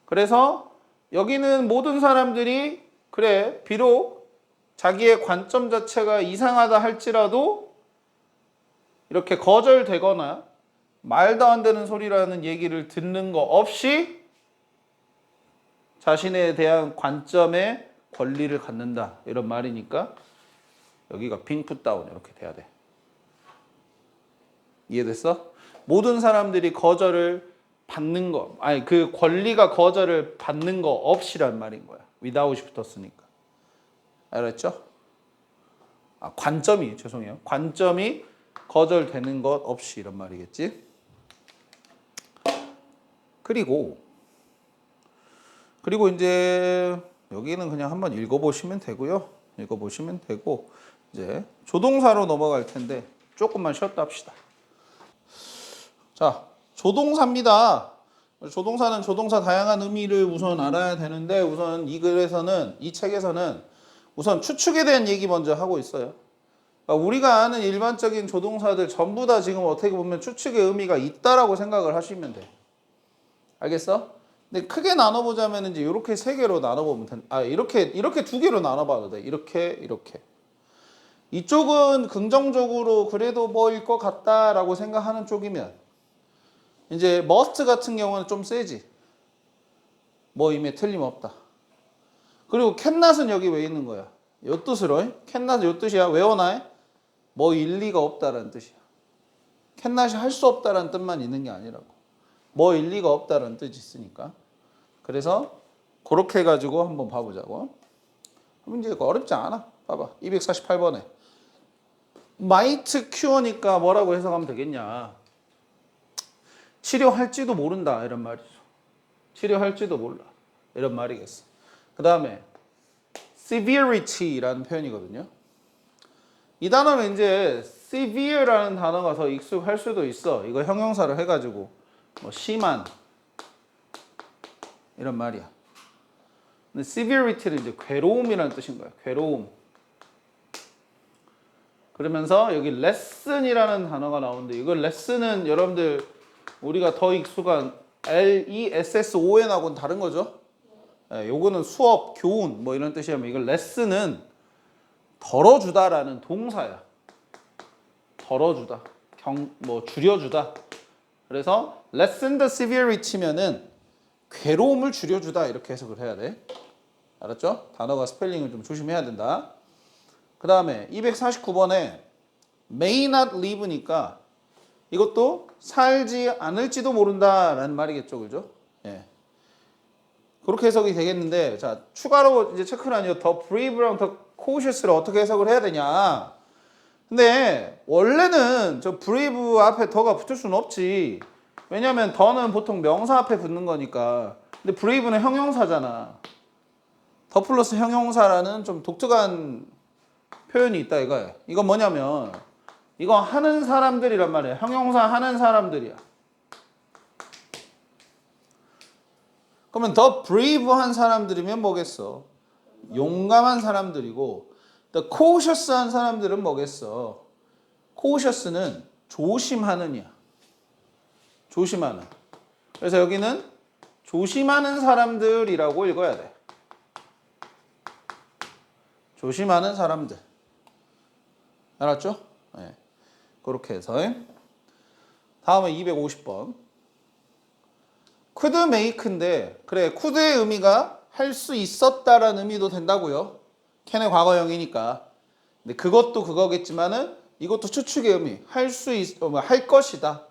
그래서 여기는 모든 사람들이 그래 비록 자기의 관점 자체가 이상하다 할지라도 이렇게 거절되거나 말도 안 되는 소리라는 얘기를 듣는 거 없이 자신에 대한 관점에 권리를 갖는다 이런 말이니까 여기가 being put down 이렇게 돼야 돼. 이해됐어? 모든 사람들이 거절을 받는 거, 아니 그 권리가 거절을 받는 거 없이란 말인 거야. without이 붙었으니까. 알았죠? 관점이 죄송해요. 관점이 거절되는 것 없이 이런 말이겠지. 그리고 이제 여기는 그냥 한번 읽어보시면 되고요. 읽어보시면 되고 이제 조동사로 넘어갈 텐데 조금만 쉬었다 합시다. 자, 조동사입니다. 조동사는 조동사 다양한 의미를 우선 알아야 되는데 우선 이 글에서는 이 책에서는 우선 추측에 대한 얘기 먼저 하고 있어요. 그러니까 우리가 아는 일반적인 조동사들 전부 다 지금 어떻게 보면 추측의 의미가 있다라고 생각을 하시면 돼. 알겠어? 근데 크게 나눠보자면 이제 이렇게 세 개로 나눠보면 돼. 이렇게 두 개로 나눠봐도 돼. 이렇게. 이쪽은 긍정적으로 그래도 뭐일 것 같다라고 생각하는 쪽이면 이제 must 같은 경우는 좀 세지. 뭐임에 틀림없다. 그리고 cannot은 여기 왜 있는 거야? 요 뜻으로 해? cannot은 요 뜻이야. 외워놔. 뭐 일리가 없다라는 뜻이야. cannot이 할 수 없다라는 뜻만 있는 게 아니라고. 뭐 일리가 없다라는 뜻이 있으니까. 그래서 그렇게 해가지고 한번 봐보자고. 문제가 어렵지 않아. 봐봐. 248번에. might cure니까 뭐라고 해석하면 되겠냐. 치료할지도 모른다 이런 말이죠. 치료할지도 몰라 이런 말이겠어. 그 다음에 severity라는 표현이거든요. 이 단어는 이제 severe라는 단어가 더 익숙할 수도 있어. 이거 형용사를 해가지고 뭐 심한 이런 말이야. 근데 severity는 이제 괴로움이라는 뜻인 거야. 괴로움. 그러면서 여기 lesson이라는 단어가 나오는데 이거 lesson은 여러분들 우리가 더 익숙한 LESSON하고는 다른 거죠. 네, 요거는 수업, 교훈 뭐 이런 뜻이라면 이걸 lesson은 덜어주다라는 동사야. 덜어주다, 줄여주다. 그래서 lessen the severity면은 괴로움을 줄여주다 이렇게 해석을 해야 돼. 알았죠? 단어가 스펠링을 좀 조심해야 된다. 그 다음에 249번에 may not live니까 이것도 살지 않을지도 모른다라는 말이겠죠, 그죠? 예. 그렇게 해석이 되겠는데, 자 추가로 이제 체크를 하니까 더 brave랑 더 cautious를 어떻게 해석을 해야 되냐? 근데 원래는 저 brave 앞에 더가 붙을 수는 없지. 왜냐면 더는 보통 명사 앞에 붙는 거니까. 근데 brave는 형용사잖아. 더 플러스 형용사라는 좀 독특한 표현이 있다 이거야. 이건 뭐냐면 이거 하는 사람들이란 말이야. 형용사 하는 사람들이야. 그러면 더 brave한 사람들이면 뭐겠어? 용감한 사람들이고 더 cautious한 사람들은 뭐겠어? cautious는 조심하느냐. 조심하는. 그래서 여기는 조심하는 사람들이라고 읽어야 돼. 조심하는 사람들. 알았죠? 네. 그렇게 해서 다음에 250번. could make인데 그래 could의 의미가 할 수 있었다라는 의미도 된다고요. can의 과거형이니까. 근데 그것도 그거겠지만은 이것도 추측의 의미. 할 것이다.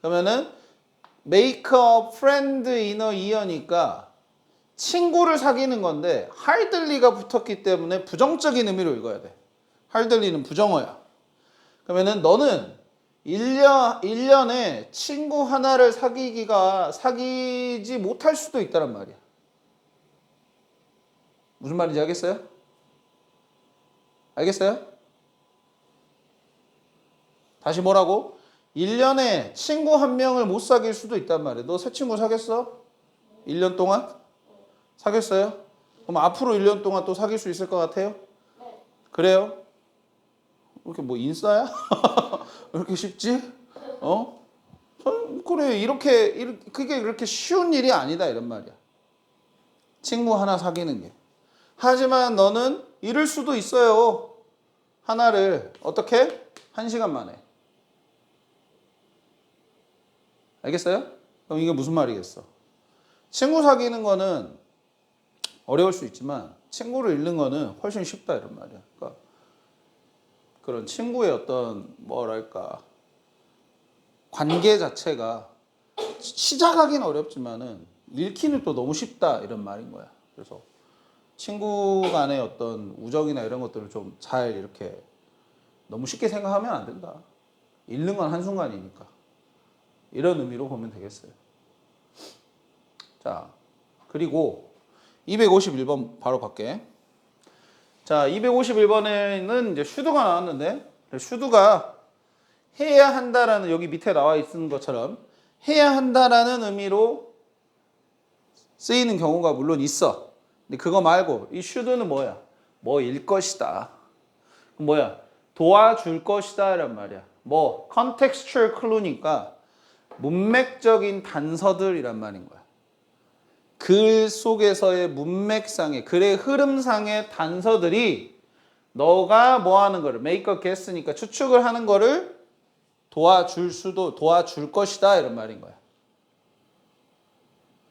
그러면은 make a friend in a year니까 친구를 사귀는 건데 hardly가 붙었기 때문에 부정적인 의미로 읽어야 돼. hardly는 부정어야. 그러면은 너는 1년에 친구 하나를 사귀지 못할 수도 있다란 말이야. 무슨 말인지 알겠어요? 알겠어요? 다시 뭐라고? 1년에 친구 한 명을 못 사귈 수도 있단 말이야. 너 새 친구 사귀었어? 1년 동안? 사귀었어요? 그럼 앞으로 1년 동안 또 사귈 수 있을 것 같아요? 네. 그래요? 이렇게 뭐 인싸야? 왜 이렇게 쉽지? 어? 그래 그게 그렇게 쉬운 일이 아니다 이런 말이야. 친구 하나 사귀는 게. 하지만 너는 잃을 수도 있어요. 하나를 어떻게? 1시간 만에. 알겠어요? 그럼 이게 무슨 말이겠어? 친구 사귀는 거는 어려울 수 있지만 친구를 잃는 거는 훨씬 쉽다 이런 말이야. 그러니까 그런 친구의 어떤 뭐랄까 관계 자체가 시작하기는 어렵지만은 잃기는 또 너무 쉽다 이런 말인 거야. 그래서 친구 간의 어떤 우정이나 이런 것들을 좀 잘 이렇게 너무 쉽게 생각하면 안 된다. 잃는 건 한순간이니까. 이런 의미로 보면 되겠어요. 자, 그리고 251번 바로 갈게. 자, 251번에는 이제 슈드가 나왔는데 슈드가 해야 한다라는 여기 밑에 나와 있는 것처럼 해야 한다라는 의미로 쓰이는 경우가 물론 있어. 근데 그거 말고 이 should는 뭐야? 뭐일 것이다. 뭐야? 도와줄 것이다 이란 말이야. 뭐 contextual clue니까 문맥적인 단서들이란 말인 거야. 글 속에서의 문맥상의 글의 흐름상의 단서들이 너가 뭐 하는 거를 make a guess니까 추측을 하는 거를 도와줄 것이다 이런 말인 거야.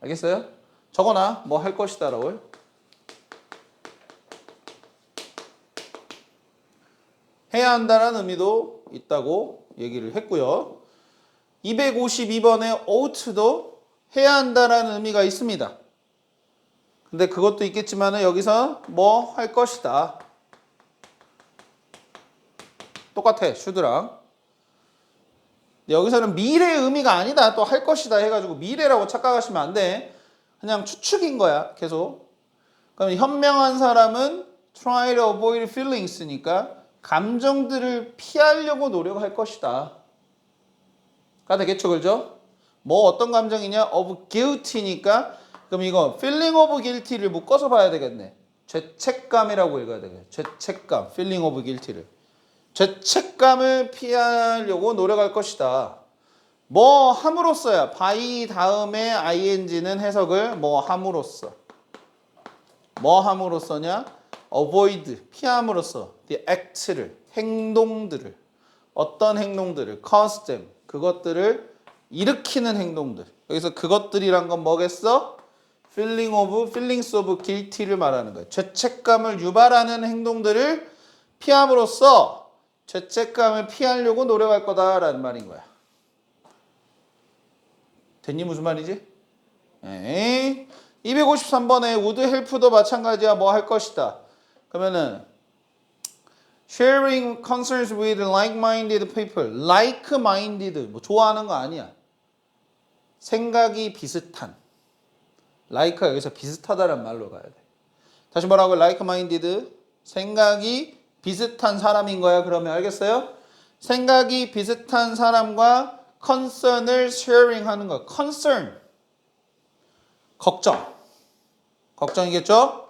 알겠어요? 적어놔. 뭐 할 것이다라고요. 해야 한다는 의미도 있다고 얘기를 했고요. 252번의 ought도 해야 한다라는 의미가 있습니다. 근데 그것도 있겠지만 여기서 뭐 할 것이다. 똑같아. should랑. 여기서는 미래의 의미가 아니다. 또 할 것이다 해가지고 미래라고 착각하시면 안 돼. 그냥 추측인 거야. 계속. 그럼 현명한 사람은 try to avoid feelings니까 감정들을 피하려고 노력할 것이다. 가 되겠죠, 그죠? 뭐 어떤 감정이냐? of guilt니까 그럼 이거 feeling of guilty를 묶어서 봐야 되겠네. 죄책감이라고 읽어야 되겠네. 죄책감, feeling of guilty를. 죄책감을 피하려고 노력할 것이다. 뭐 함으로써야 by 다음에 ing는 해석을 뭐 함으로써. 뭐 함으로써냐? avoid 피함으로써 the act를 행동들을 어떤 행동들을 cause them 그것들을 일으키는 행동들. 여기서 그것들이란 건 뭐겠어? feelings of guilty를 말하는 거예요. 죄책감을 유발하는 행동들을 피함으로써 죄책감을 피하려고 노력할 거다라는 말인 거야. 됐니? 무슨 말이지? 에이. 253번에 would help도 마찬가지야. 뭐 할 것이다. 그러면은 sharing concerns with like-minded people. like-minded 뭐 좋아하는 거 아니야. 생각이 비슷한. like가 여기서 비슷하다는 말로 가야 돼. 다시 뭐라고? like-minded 생각이 비슷한 사람인 거야. 그러면 알겠어요? 생각이 비슷한 사람과 concern을 sharing 하는 거. concern 걱정이겠죠?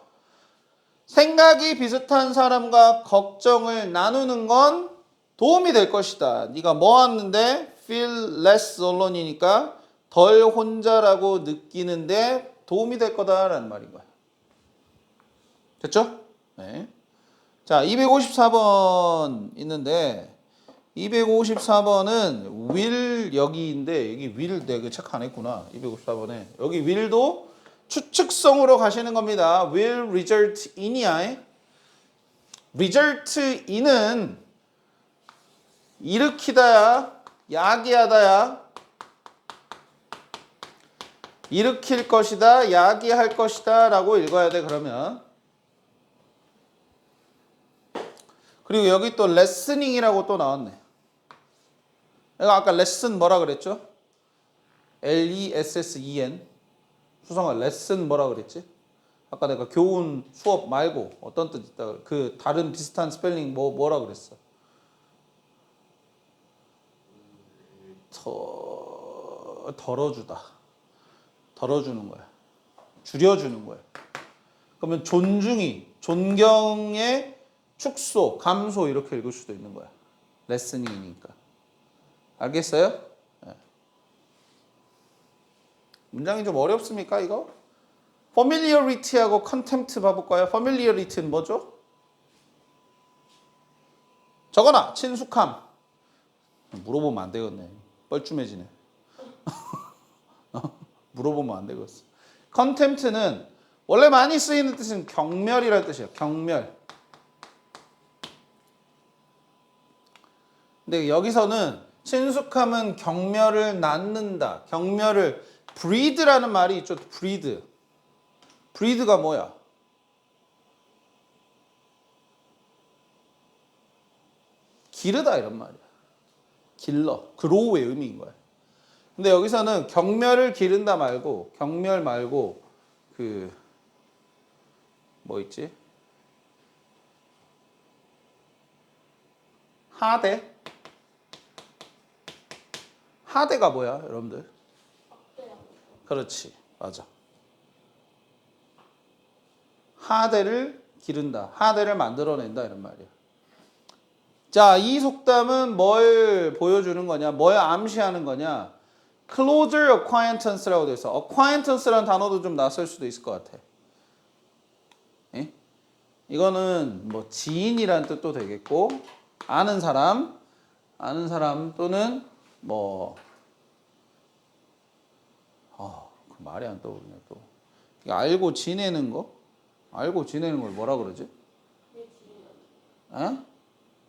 생각이 비슷한 사람과 걱정을 나누는 건 도움이 될 것이다. 네가 뭐 하는데 feel less alone이니까 덜 혼자라고 느끼는데 도움이 될 거다라는 말인 거야. 됐죠? 네. 자, 254번 있는데 254번은 will 여기인데 여기 will 내가 체크 안 했구나. 254번에 여기 will도 추측성으로 가시는 겁니다. will result in이야. result in은 일으키다야, 야기하다야, 일으킬 것이다, 야기할 것이다 라고 읽어야 돼. 그러면 그리고 여기 또 레스닝이라고 또 나왔네. 내가 아까 레슨 뭐라 그랬죠? L-E-S-S-E-N 수성아 레슨 뭐라 그랬지? 아까 내가 교훈 수업 말고 어떤 뜻 있다 그 다른 비슷한 스펠링 뭐라 그랬어? 덜어주다. 덜어주는 거야. 줄여주는 거야. 그러면 존경의 축소, 감소 이렇게 읽을 수도 있는 거야. 레슨이니까. 알겠어요? 네. 문장이 좀 어렵습니까 이거? familiarity하고 contempt 봐볼까요? familiarity는 뭐죠? 저거나 친숙함. 물어보면 안 되겠네. 뻘쭘해지네. 물어보면 안 되겠어. contempt는 원래 많이 쓰이는 뜻은 경멸이라는 뜻이에요. 경멸. 근데 여기서는 친숙함은 경멸을 낳는다. 경멸을 breed라는 말이 있죠. breed. breed가 뭐야? 기르다 이런 말이야. 길러. grow의 의미인 거야. 근데 여기서는 경멸을 기른다 말고 경멸 말고 그 뭐 있지? 하대. 하대가 뭐야, 여러분들? 그렇지, 맞아. 하대를 기른다, 하대를 만들어낸다 이런 말이야. 자, 이 속담은 뭘 보여주는 거냐, 뭘 암시하는 거냐? closer acquaintance라고 돼 있어. acquaintance라는 단어도 좀 낯설 수도 있을 것 같아. 예? 이거는 뭐 지인이라는 뜻도 되겠고, 아는 사람 또는 뭐 그 말이 안 떠오르네 또. 알고 지내는 거? 알고 지내는 걸 뭐라 그러지? 에?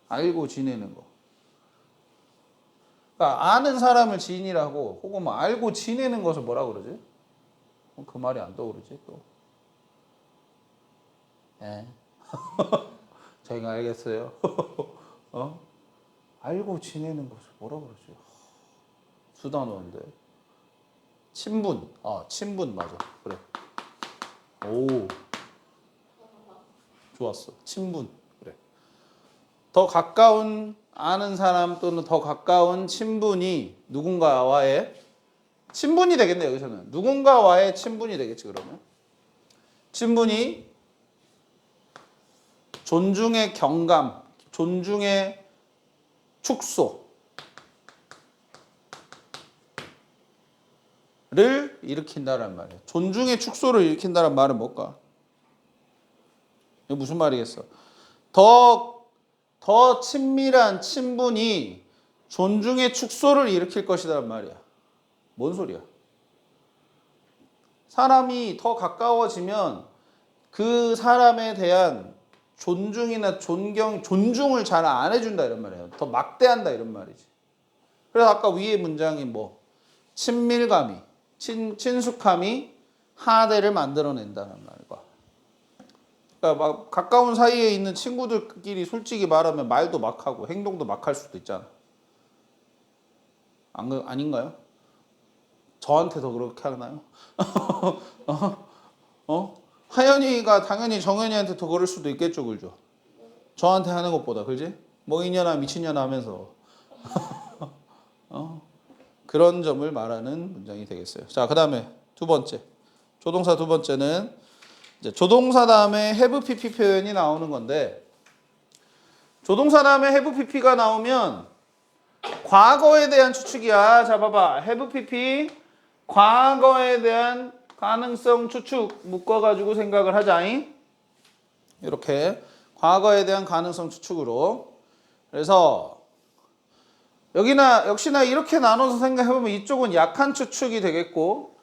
알고 지내는 거. 그러니까 아는 사람을 지인이라고 혹은 뭐 알고 지내는 것을 뭐라 그러지? 그 말이 안 떠오르지 또. 에? 저희가 알겠어요. 알고 지내는 것을 뭐라 그러지? 수단어인데. 친분. 친분 맞아. 그래. 오. 좋았어. 친분. 그래. 더 가까운 아는 사람 또는 더 가까운 친분이 누군가와의 친분이 되겠네 여기서는. 누군가와의 친분이 되겠지 그러면. 친분이 존중의 경감, 존중의 축소 를 일으킨다는 말이에요. 존중의 축소를 일으킨다는 말은 뭘까? 이게 무슨 말이겠어? 더 친밀한 친분이 존중의 축소를 일으킬 것이란 말이야. 뭔 소리야? 사람이 더 가까워지면 그 사람에 대한 존중이나 존중을 잘 안 해준다 이런 말이에요. 더 막대한다 이런 말이지. 그래서 아까 위에 문장이 뭐 친밀감이, 친숙함이 하대를 만들어낸다는 말과. 그러니까 막 가까운 사이에 있는 친구들끼리 솔직히 말하면 말도 막 하고 행동도 막 할 수도 있잖아. 아닌가요? 저한테 더 그렇게 하나요? 하연이가 당연히 정연이한테 더 그럴 수도 있겠죠, 그죠? 저한테 하는 것보다, 그지? 뭐 이년아 미친년아 하면서 그런 점을 말하는 문장이 되겠어요. 자, 그 다음에 두 번째 조동사 두 번째는 이제 조동사 다음에 have pp 표현이 나오는 건데 조동사 다음에 have pp가 나오면 과거에 대한 추측이야. 자, 봐봐. have pp 과거에 대한 가능성 추측 묶어가지고 생각을 하자잉. 이렇게 과거에 대한 가능성 추측으로. 그래서 역시나 이렇게 나눠서 생각해보면 이쪽은 약한 추측이 되겠고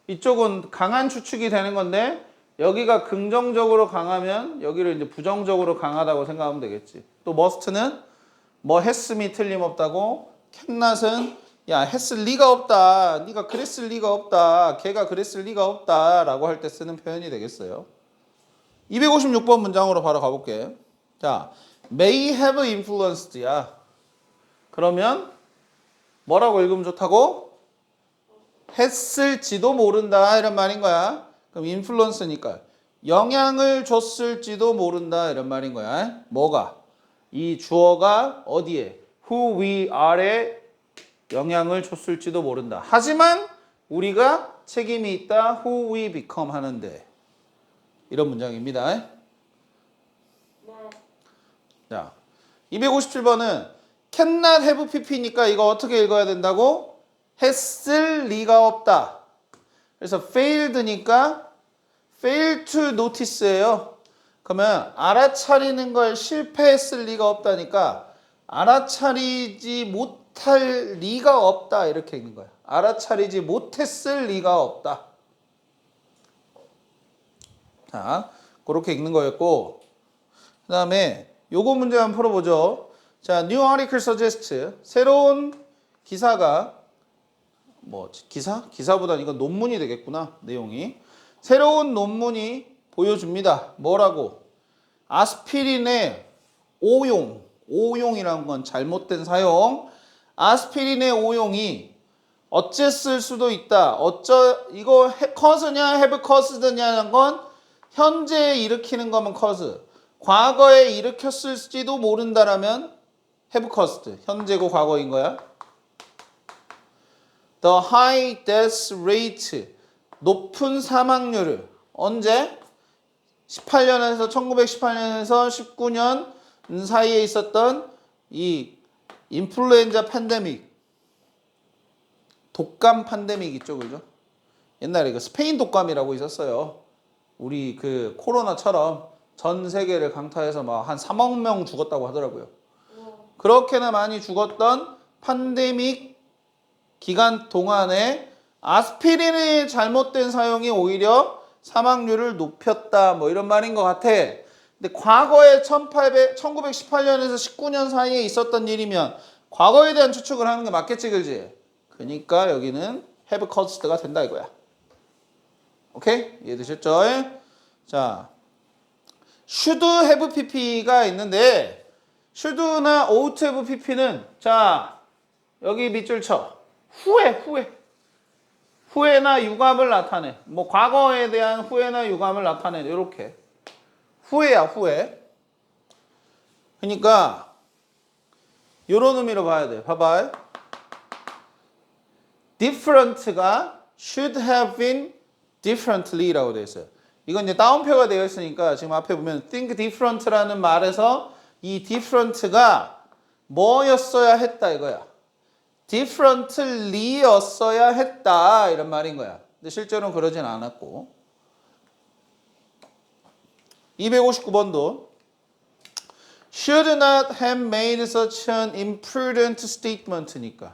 이쪽은 강한 추측이 되는 건데 여기가 긍정적으로 강하면 여기를 이제 부정적으로 강하다고 생각하면 되겠지. 또 must는 뭐 했음이 틀림없다고 캔낫은 야 했을 리가 없다. 네가 그랬을 리가 없다. 걔가 그랬을 리가 없다 라고 할 때 쓰는 표현이 되겠어요. 256번 문장으로 바로 가볼게. 자, may have influenced야. 그러면 뭐라고 읽으면 좋다고? 했을지도 모른다 이런 말인 거야. 그럼 influence니까 영향을 줬을지도 모른다 이런 말인 거야. 뭐가? 이 주어가 어디에? who we are에 영향을 줬을지도 모른다. 하지만 우리가 책임이 있다. who we become 하는데 이런 문장입니다. 네. 자, 257번은 cannot have pp니까 이거 어떻게 읽어야 된다고? 했을 리가 없다. 그래서 failed니까 fail to notice예요. 그러면 알아차리는 걸 실패했을 리가 없다니까 알아차리지 못할 리가 없다 이렇게 읽는 거야. 알아차리지 못했을 리가 없다. 자, 그렇게 읽는 거였고 그 다음에 요거 문제 한번 풀어보죠. 자, new article suggests 새로운 기사가 뭐 기사보다 이건 논문이 되겠구나. 내용이 새로운 논문이 보여줍니다. 뭐라고? 아스피린의 오용이라는 건 잘못된 사용. 아스피린의 오용이 어쨌을 수도 있다. 이거 cause냐 have caused냐는 건 현재 일으키는 거면 cause. 과거에 일으켰을지도 모른다라면 have caused. 현재고 과거인 거야. The high death rate. 높은 사망률을 언제? 1918년에서 19년 사이에 있었던 이 인플루엔자 팬데믹, 독감 팬데믹 있죠, 그죠? 옛날에 그 스페인 독감이라고 있었어요. 우리 그 코로나처럼 전 세계를 강타해서 막 한 3억 명 죽었다고 하더라고요. 그렇게나 많이 죽었던 팬데믹 기간 동안에 아스피린의 잘못된 사용이 오히려 사망률을 높였다 뭐 이런 말인 것 같아. 근데 과거에 1918년에서 19년 사이에 있었던 일이면 과거에 대한 추측을 하는 게 맞겠지, 그지? 그러니까 여기는 have caused가 된다 이거야. 오케이? 이해되셨죠? 자, should have pp가 있는데 should나 ought to have pp는 자 여기 밑줄 쳐. 후회나 유감을 나타내. 뭐 과거에 대한 후회나 유감을 나타내. 이렇게 후회야 후회. 그러니까 이런 의미로 봐야 돼. 봐봐. different가 should have been differently라고 되어 있어요. 이건 이제 다운표가 되어 있으니까 지금 앞에 보면 think different라는 말에서 이 different가 뭐였어야 했다 이거야. differently였어야 했다 이런 말인 거야. 근데 실제로는 그러진 않았고. 259번도 should not have made such an imprudent statement니까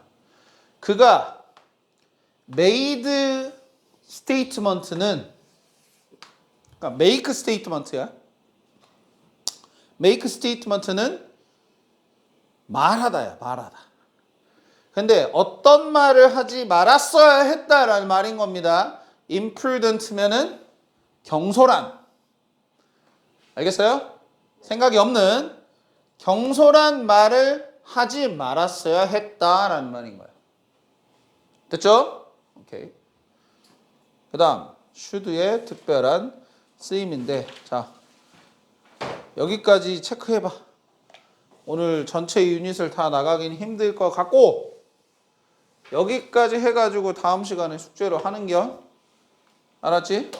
그가 made statement는 그러니까 make statement야. make statement는 말하다야, 말하다. 근데 어떤 말을 하지 말았어야 했다라는 말인 겁니다. imprudent면은 경솔한. 알겠어요? 생각이 없는 경솔한 말을 하지 말았어야 했다라는 말인 거예요. 됐죠? 오케이. 그 다음 should의 특별한 쓰임인데 자 여기까지 체크해봐. 오늘 전체 유닛을 다 나가긴 힘들 것 같고 여기까지 해가지고 다음 시간에 숙제로 하는겨. 알았지?